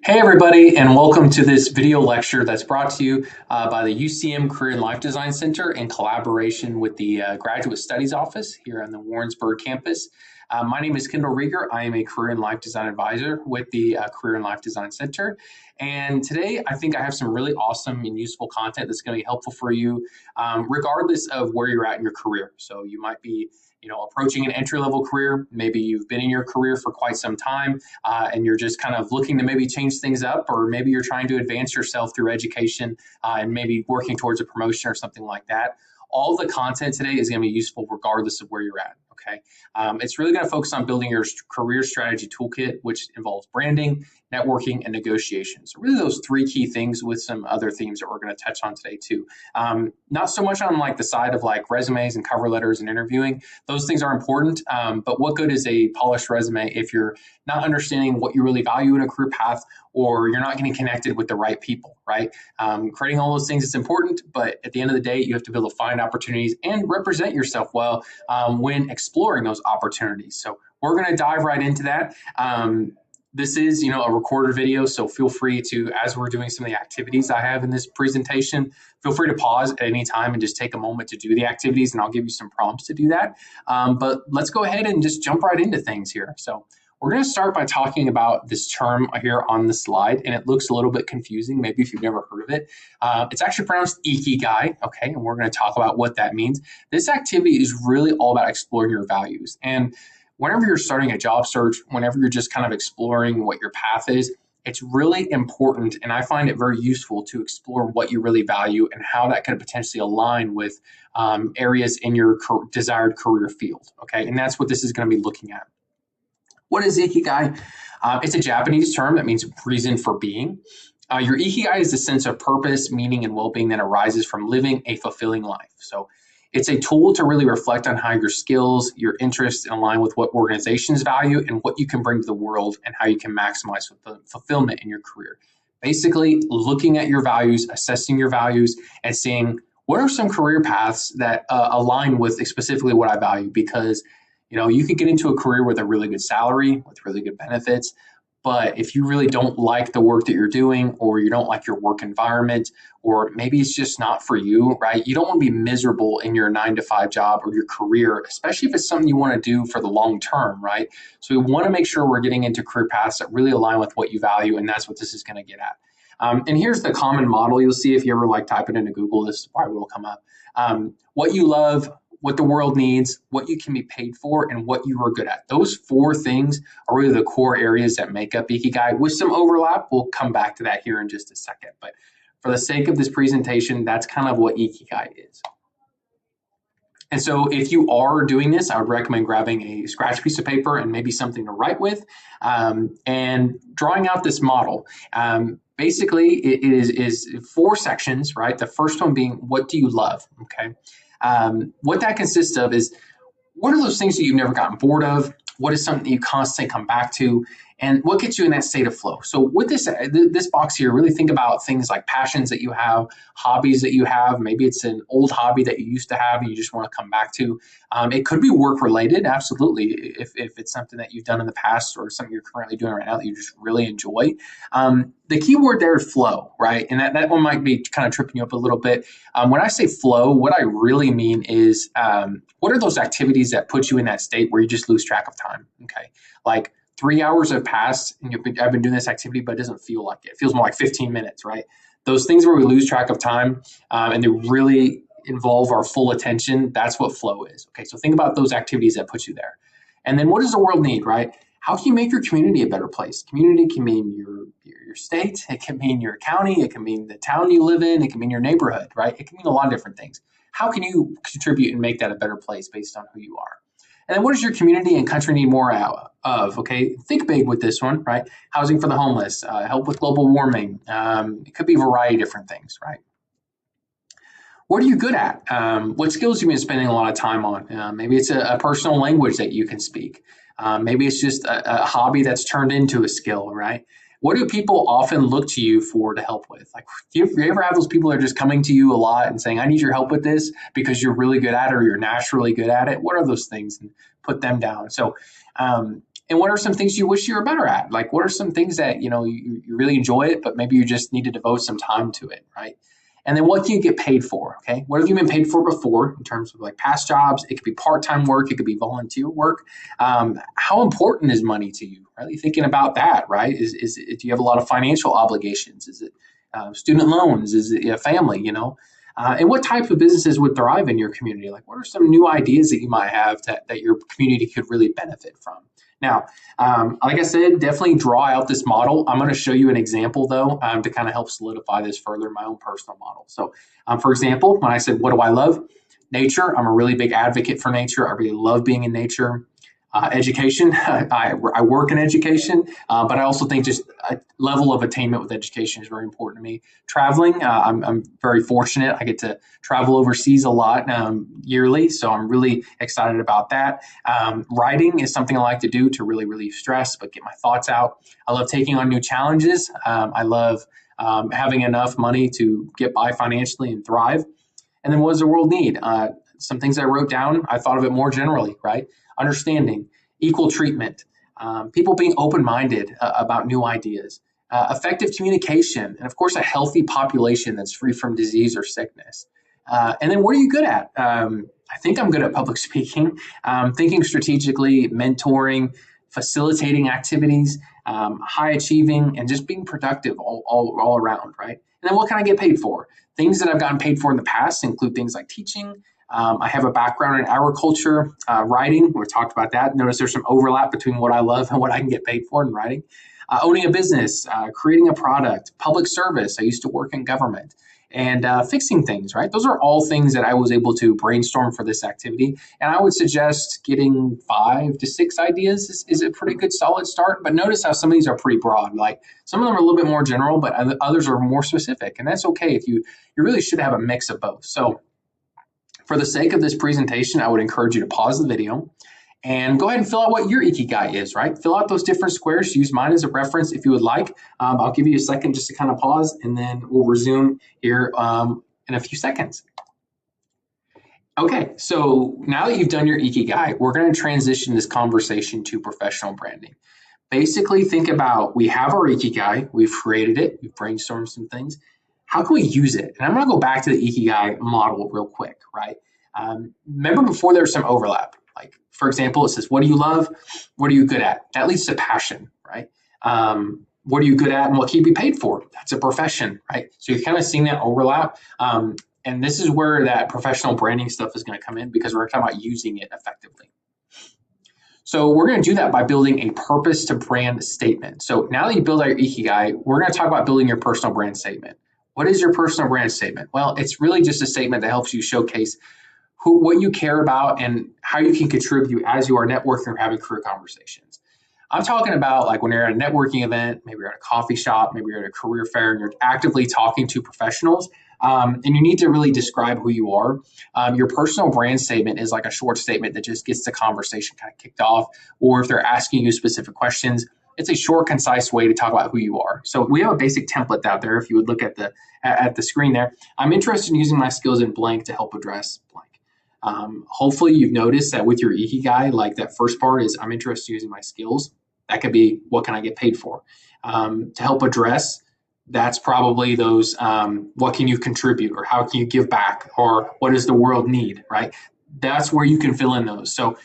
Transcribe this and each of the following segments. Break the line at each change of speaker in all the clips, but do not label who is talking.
Hey everybody, and welcome to this video lecture that's brought to you by the UCM Career and Life Design Center in collaboration with the Graduate Studies Office here on the Warrensburg campus. My name is Kendall Rieger. I am a Career and Life Design Advisor with the Career and Life Design Center. And today I think I have some really awesome and useful content that's going to be helpful for you regardless of where you're at in your career. So you might be approaching an entry-level career. Maybe you've been in your career for quite some time and you're just kind of looking to maybe change things up, or maybe you're trying to advance yourself through education and maybe working towards a promotion or something like that. All the content today is going to be useful regardless of where you're at. Okay, it's really going to focus on building your career strategy toolkit, which involves branding, networking, and negotiation. So really those three key things with some other themes that we're going to touch on today too. Not so much on like the side of like resumes and cover letters and interviewing. Those things are important, but what good is a polished resume if you're not understanding what you really value in a career path, or you're not getting connected with the right people, right? Creating all those things is important, but at the end of the day, you have to be able to find opportunities and represent yourself well when exploring those opportunities. So we're going to dive right into that. This is, a recorded video, so feel free to, as we're doing some of the activities I have in this presentation, feel free to pause at any time and just take a moment to do the activities, and I'll give you some prompts to do that. But let's go ahead and just jump right into things here. So we're going to start by talking about this term here on the slide, and it looks a little bit confusing, maybe if you've never heard of it. It's actually pronounced ikigai, okay, and we're going to talk about what that means. This activity is really all about exploring your values. And whenever you're starting a job search, whenever you're just kind of exploring what your path is, it's really important, and I find it very useful to explore what you really value and how that could potentially align with areas in your desired career field, okay? And that's what this is going to be looking at. What is ikigai? It's a Japanese term that means reason for being. Your ikigai is the sense of purpose, meaning, and well-being that arises from living a fulfilling life. So it's a tool to really reflect on how your skills, your interests align with what organizations value and what you can bring to the world and how you can maximize the fulfillment in your career. Basically, looking at your values, assessing your values, and seeing what are some career paths that align with specifically what I value, because you can get into a career with a really good salary, with really good benefits, but if you really don't like the work that you're doing, or you don't like your work environment, or maybe it's just not for you, right? You don't want to be miserable in your 9-to-5 job or your career, especially if it's something you want to do for the long term, right? So we want to make sure we're getting into career paths that really align with what you value, and that's what this is going to get at. And here's the common model you'll see if you ever type it into Google. This probably will come up. What you love, what the world needs, what you can be paid for, and what you are good at. Those four things are really the core areas that make up Ikigai. With some overlap, we'll come back to that here in just a second. But for the sake of this presentation, that's kind of what Ikigai is. And so if you are doing this, I would recommend grabbing a scratch piece of paper and maybe something to write with and drawing out this model. Basically, it is four sections, right? The first one being, what do you love, okay? What that consists of is, what are those things that you've never gotten bored of? What is something that you constantly come back to? And what gets you in that state of flow? So with this box here, really think about things like passions that you have, hobbies that you have. Maybe it's an old hobby that you used to have and you just want to come back to. It could be work related, absolutely, if it's something that you've done in the past or something you're currently doing right now that you just really enjoy. The key word there is flow, right? And that one might be kind of tripping you up a little bit. When I say flow, what I really mean is what are those activities that put you in that state where you just lose track of time, okay? Like 3 hours have passed and I've been doing this activity, but it doesn't feel like it. It feels more like 15 minutes, right? Those things where we lose track of time and they really involve our full attention, that's what flow is. Okay, so think about those activities that put you there. And then what does the world need, right? How can you make your community a better place? Community can mean your state, it can mean your county, it can mean the town you live in, it can mean your neighborhood, right? It can mean a lot of different things. How can you contribute and make that a better place based on who you are? And then what does your community and country need more of? Okay, think big with this one, right? Housing for the homeless, help with global warming. It could be a variety of different things, right? What are you good at? What skills have you been spending a lot of time on? Maybe it's a personal language that you can speak. Maybe it's just a hobby that's turned into a skill, right? What do people often look to you for to help with? Like, do you ever have those people that are just coming to you a lot and saying, I need your help with this because you're really good at it or you're naturally good at it? What are those things? And put them down. So And what are some things you wish you were better at? Like, what are some things that, you really enjoy it, but maybe you just need to devote some time to it, right? And then what can you get paid for? Okay. What have you been paid for before in terms of like past jobs? It could be part-time work. It could be volunteer work. How important is money to you? Really thinking about that, right? Do you have a lot of financial obligations? Is it student loans? Is it a family, and what type of businesses would thrive in your community? Like, what are some new ideas that you might have that your community could really benefit from? Now, like I said, definitely draw out this model. I'm going to show you an example, though, to kind of help solidify this further in my own personal model. So, for example, when I said, what do I love? Nature. I'm a really big advocate for nature. I really love being in nature. Education. I work in education, but I also think just a level of attainment with education is very important to me. Traveling. I'm very fortunate. I get to travel overseas a lot yearly, so I'm really excited about that. Writing is something I like to do to really relieve stress, but get my thoughts out. I love taking on new challenges. I love having enough money to get by financially and thrive. And then what does the world need? Some things I wrote down, I thought of it more generally, right? Understanding, equal treatment, people being open-minded about new ideas, effective communication, and of course, a healthy population that's free from disease or sickness. And then what are you good at? I think I'm good at public speaking, thinking strategically, mentoring, facilitating activities, high achieving, and just being productive all around, right? And then what can I get paid for? Things that I've gotten paid for in the past include things like teaching. I have a background in agriculture, writing. We've talked about that. Notice there's some overlap between what I love and what I can get paid for in writing. Owning a business, creating a product, public service. I used to work in government. And fixing things, right? Those are all things that I was able to brainstorm for this activity. And I would suggest getting 5 to 6 ideas is a pretty good solid start. But notice how some of these are pretty broad. Like some of them are a little bit more general, but others are more specific. And that's okay if you really should have a mix of both. So for the sake of this presentation, I would encourage you to pause the video and go ahead and fill out what your Ikigai is, right? Fill out those different squares. Use mine as a reference if you would like. I'll give you a second just to kind of pause, and then we'll resume here in a few seconds. Okay, so now that you've done your Ikigai, we're going to transition this conversation to professional branding. Basically, think about, we have our Ikigai, we've created it, we've brainstormed some things. How can we use it? And I'm going to go back to the Ikigai model real quick, right? Remember before there was some overlap. Like, for example, it says, what do you love? What are you good at? That leads to passion, right? What are you good at and what can you be paid for? That's a profession, right? So you're kind of seeing that overlap. And this is where that professional branding stuff is going to come in, because we're talking about using it effectively. So we're going to do that by building a purpose to brand statement. So now that you build out your Ikigai, we're going to talk about building your personal brand statement. What is your personal brand statement? Well, it's really just a statement that helps you showcase what you care about and how you can contribute as you are networking or having career conversations. I'm talking about like when you're at a networking event, maybe you're at a coffee shop, maybe you're at a career fair, and you're actively talking to professionals, and you need to really describe who you are. Your personal brand statement is like a short statement that just gets the conversation kind of kicked off, or if they're asking you specific questions, it's a short, concise way to talk about who you are. So we have a basic template out there. If you would look at the screen there, I'm interested in using my skills in blank to help address blank. Hopefully you've noticed that with your Ikigai, like that first part is I'm interested in using my skills. That could be what can I get paid for? To help address, that's probably those what can you contribute, or how can you give back, or what does the world need, right? That's where you can fill in those. So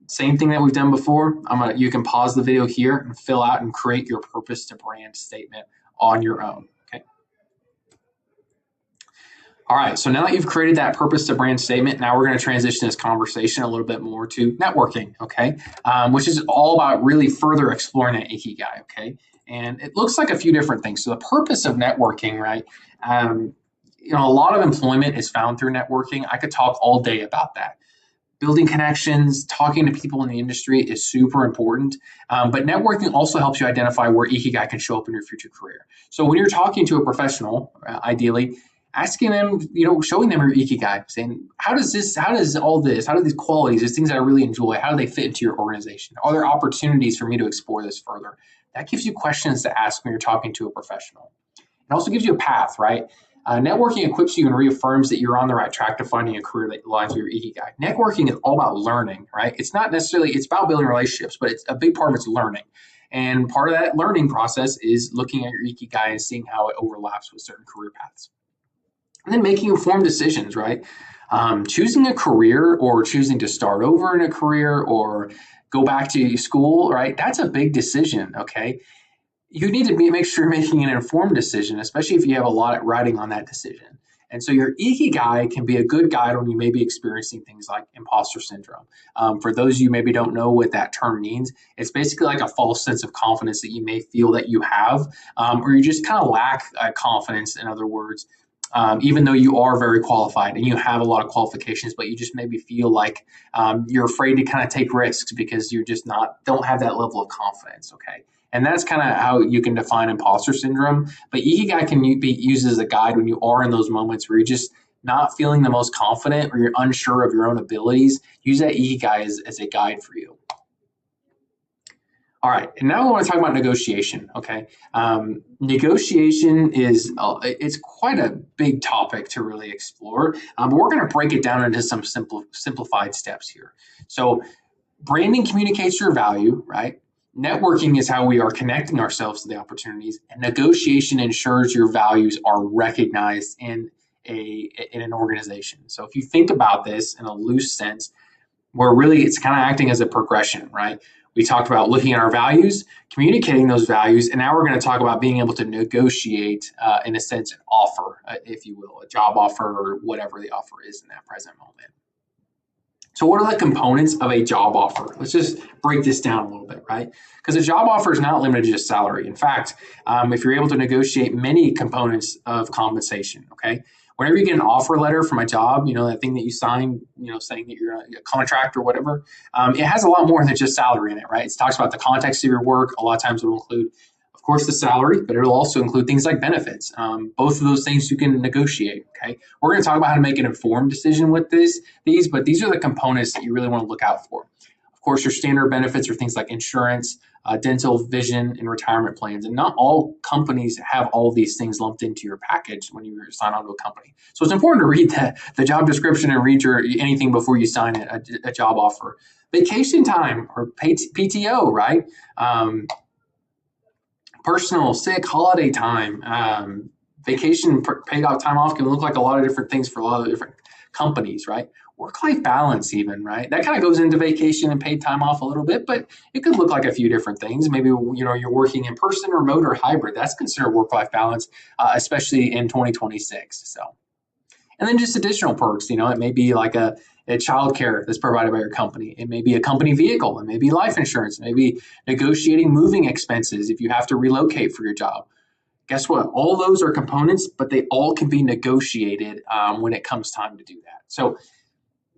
same thing that we've done before. You can pause the video here and fill out and create your purpose to brand statement on your own. Okay. All right, so now that you've created that purpose to brand statement, now we're going to transition this conversation a little bit more to networking, okay, which is all about really further exploring that Ikigai, okay? And it looks like a few different things. So the purpose of networking, right, a lot of employment is found through networking. I could talk all day about that. Building connections, talking to people in the industry is super important. But networking also helps you identify where Ikigai can show up in your future career. So when you're talking to a professional, ideally, asking them, showing them your Ikigai, saying, how do these qualities, these things that I really enjoy, how do they fit into your organization? Are there opportunities for me to explore this further? That gives you questions to ask when you're talking to a professional. It also gives you a path, right? Networking equips you and reaffirms that you're on the right track to finding a career that aligns with your ikigai. Networking is all about learning, right? It's not necessarily, it's about building relationships, but it's a big part of it's learning. And part of that learning process is looking at your ikigai and seeing how it overlaps with certain career paths. And then making informed decisions, right? Choosing a career or choosing to start over in a career or go back to school, right? That's a big decision, okay? You need to make sure you're making an informed decision, especially if you have a lot riding on that decision. And so your ikigai can be a good guide when you may be experiencing things like imposter syndrome. For those of you maybe don't know what that term means, it's basically like a false sense of confidence that you may feel that you have, or you just kind of lack confidence, in other words, even though you are very qualified and you have a lot of qualifications, but you just maybe feel like you're afraid to kind of take risks because you just don't have that level of confidence, okay? And that's kind of how you can define imposter syndrome. But Ikigai can be used as a guide when you are in those moments where you're just not feeling the most confident or you're unsure of your own abilities. Use that Ikigai as a guide for you. All right, and now we want to talk about negotiation, okay? Negotiation is, it's quite a big topic to really explore, but we're going to break it down into some simplified steps here. So branding communicates your value, right? Networking is how we are connecting ourselves to the opportunities, and negotiation ensures your values are recognized in an organization. So if you think about this in a loose sense, where really it's kind of acting as a progression, right? We talked about looking at our values, communicating those values, and now we're going to talk about being able to negotiate, in a sense, an offer, if you will, a job offer or whatever the offer is in that present moment. So what are the components of a job offer? Let's just break this down a little bit, right? Because a job offer is not limited to just salary. In fact, if you're able to negotiate many components of compensation, okay? Whenever you get an offer letter from a job, that thing that you sign, saying that you're a contract or whatever, it has a lot more than just salary in it, right? It talks about the context of your work. A lot of times it will include, of course, the salary, but it'll also include things like benefits. Both of those things you can negotiate, okay? We're going to talk about how to make an informed decision with these, but these are the components that you really want to look out for. Of course, your standard benefits are things like insurance, dental, vision, and retirement plans. And not all companies have all of these things lumped into your package when you sign on to a company. So it's important to read the job description and read anything before you sign a job offer. Vacation time or PTO, right? Personal, sick, holiday time, vacation, paid off time off can look like a lot of different things for a lot of different companies, right? Work-life balance even, right? That kind of goes into vacation and paid time off a little bit, but it could look like a few different things. Maybe, you're working in person, remote, or hybrid. That's considered work-life balance, especially in 2026. So, and then just additional perks, it may be like a child care that's provided by your company. It may be a company vehicle. It may be life insurance. It may be negotiating moving expenses if you have to relocate for your job. Guess what? All those are components, but they all can be negotiated when it comes time to do that. So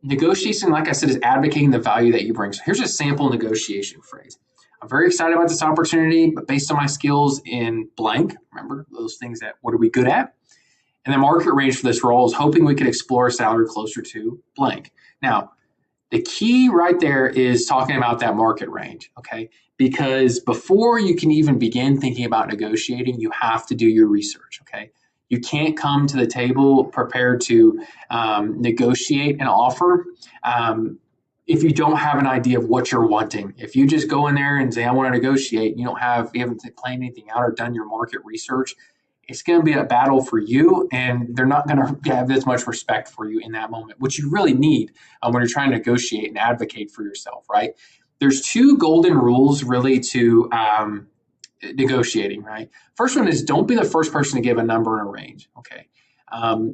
negotiation, like I said, is advocating the value that you bring. So here's a sample negotiation phrase. I'm very excited about this opportunity, but based on my skills in blank, remember those things what are we good at? And the market range for this role is hoping we could explore a salary closer to blank. Now, the key right there is talking about that market range, okay? Because before you can even begin thinking about negotiating, you have to do your research, okay? You can't come to the table prepared to negotiate an offer if you don't have an idea of what you're wanting. If you just go in there and say, I want to negotiate, you haven't planned anything out or done your market research, it's going to be a battle for you, and they're not going to have as much respect for you in that moment, which you really need when you're trying to negotiate and advocate for yourself, right? There's two golden rules really to negotiating, right? First one is don't be the first person to give a number and a range, okay?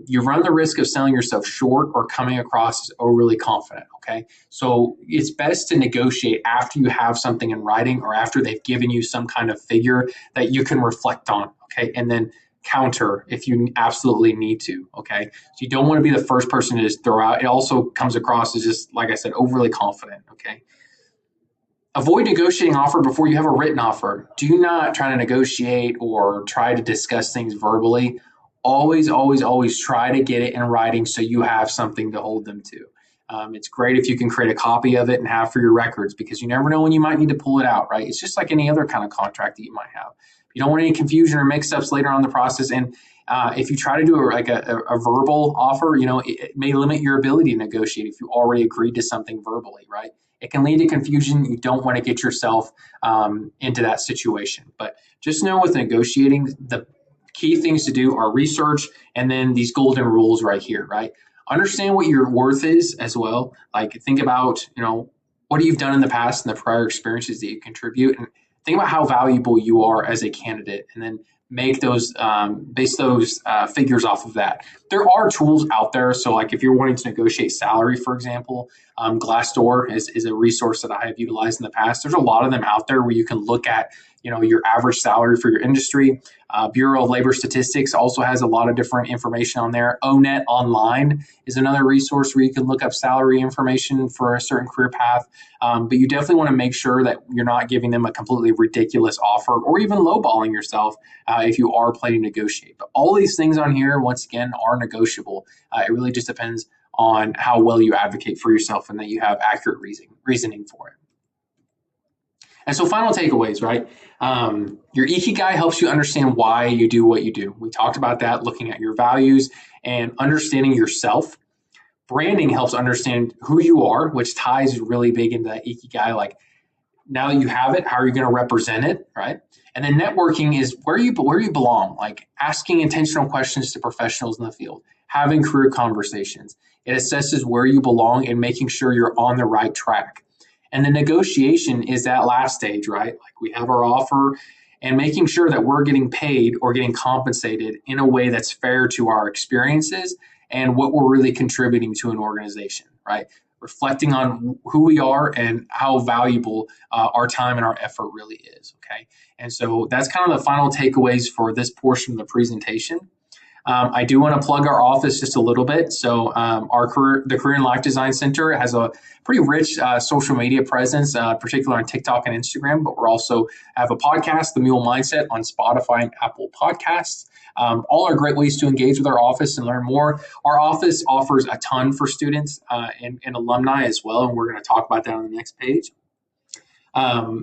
You run the risk of selling yourself short or coming across as overly confident, okay? So it's best to negotiate after you have something in writing or after they've given you some kind of figure that you can reflect on, okay? And then counter if you absolutely need to, okay? So you don't want to be the first person to just throw out. It also comes across as just, like I said, overly confident, okay? Avoid negotiating offer before you have a written offer. Do not try to negotiate or try to discuss things verbally. Always, always, always try to get it in writing so you have something to hold them to. It's great if you can create a copy of it and have for your records because you never know when you might need to pull it out, right? It's just like any other kind of contract that you might have. You don't want any confusion or mix-ups later on in the process. And If you try to do a verbal offer, it may limit your ability to negotiate if you already agreed to something verbally, right? It can lead to confusion. You don't want to get yourself into that situation. But just know with negotiating, the key things to do are research and then these golden rules right here, right? Understand what your worth is as well. Like think about, what you've done in the past and the prior experiences that you contribute, and think about how valuable you are as a candidate, and then make those base those figures off of that. There are tools out there. So like if you're wanting to negotiate salary, for example, Glassdoor is a resource that I have utilized in the past. There's a lot of them out there where you can look at your average salary for your industry. Bureau of Labor Statistics also has a lot of different information on there. ONET Online is another resource where you can look up salary information for a certain career path. But you definitely want to make sure that you're not giving them a completely ridiculous offer or even lowballing yourself if you are planning to negotiate. But all these things on here, once again, are negotiable. It really just depends on how well you advocate for yourself and that you have accurate reasoning for it. And so final takeaways, right? Your Ikigai helps you understand why you do what you do. We talked about that, looking at your values and understanding yourself. Branding helps understand who you are, which ties really big into that Ikigai. Like now that you have it, how are you going to represent it, right? And then networking is where you belong, like asking intentional questions to professionals in the field, having career conversations. It assesses where you belong and making sure you're on the right track. And the negotiation is that last stage, right? Like we have our offer and making sure that we're getting paid or getting compensated in a way that's fair to our experiences and what we're really contributing to an organization, right? Reflecting on who we are and how valuable our time and our effort really is, okay? And so that's kind of the final takeaways for this portion of the presentation. I do want to plug our office just a little bit. So the Career and Life Design Center has a pretty rich social media presence, particularly on TikTok and Instagram, but we're also have a podcast, The Mule Mindset, on Spotify and Apple Podcasts. All are great ways to engage with our office and learn more. Our office offers a ton for students and alumni as well, and we're going to talk about that on the next page. A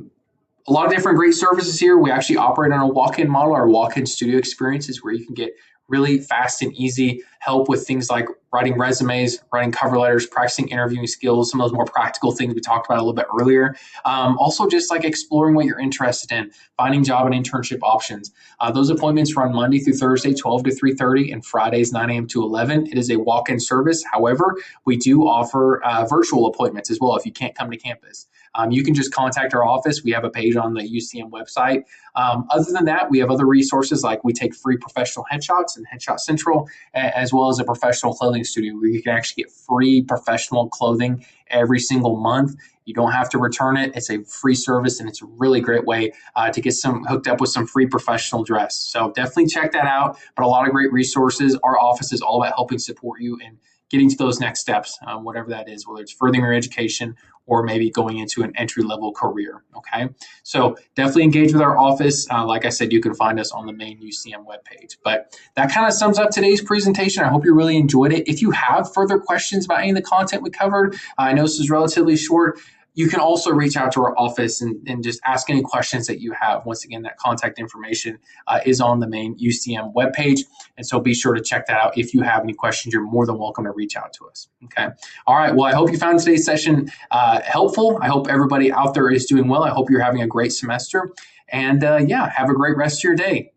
lot of different great services here. We actually operate on a walk-in model. Our walk-in studio experiences where you can get really fast and easy help with things like writing resumes, writing cover letters, practicing interviewing skills, some of those more practical things we talked about a little bit earlier. Also just like exploring what you're interested in, finding job and internship options. Those appointments run Monday through Thursday, 12 to 3:30, and Fridays, 9 a.m. to 11. It is a walk-in service. However, we do offer virtual appointments as well if you can't come to campus. You can just contact our office. We have a page on the UCM website. Other than that, we have other resources like we take free professional headshots and Headshot Central, as well as a professional clothing studio where you can actually get free professional clothing every single month. You don't have to return it. It's a free service, and it's a really great way to get hooked up with some free professional dress. So definitely check that out. But a lot of great resources. Our office is all about helping support you and getting to those next steps, whatever that is, whether it's furthering your education or maybe going into an entry-level career, okay? So definitely engage with our office. Like I said, you can find us on the main UCM webpage. But that kind of sums up today's presentation. I hope you really enjoyed it. If you have further questions about any of the content we covered, I know this is relatively short, you can also reach out to our office and just ask any questions that you have. Once again, that contact information is on the main UCM webpage. And so be sure to check that out. If you have any questions, you're more than welcome to reach out to us. Okay. All right. Well, I hope you found today's session helpful. I hope everybody out there is doing well. I hope you're having a great semester. And yeah, have a great rest of your day.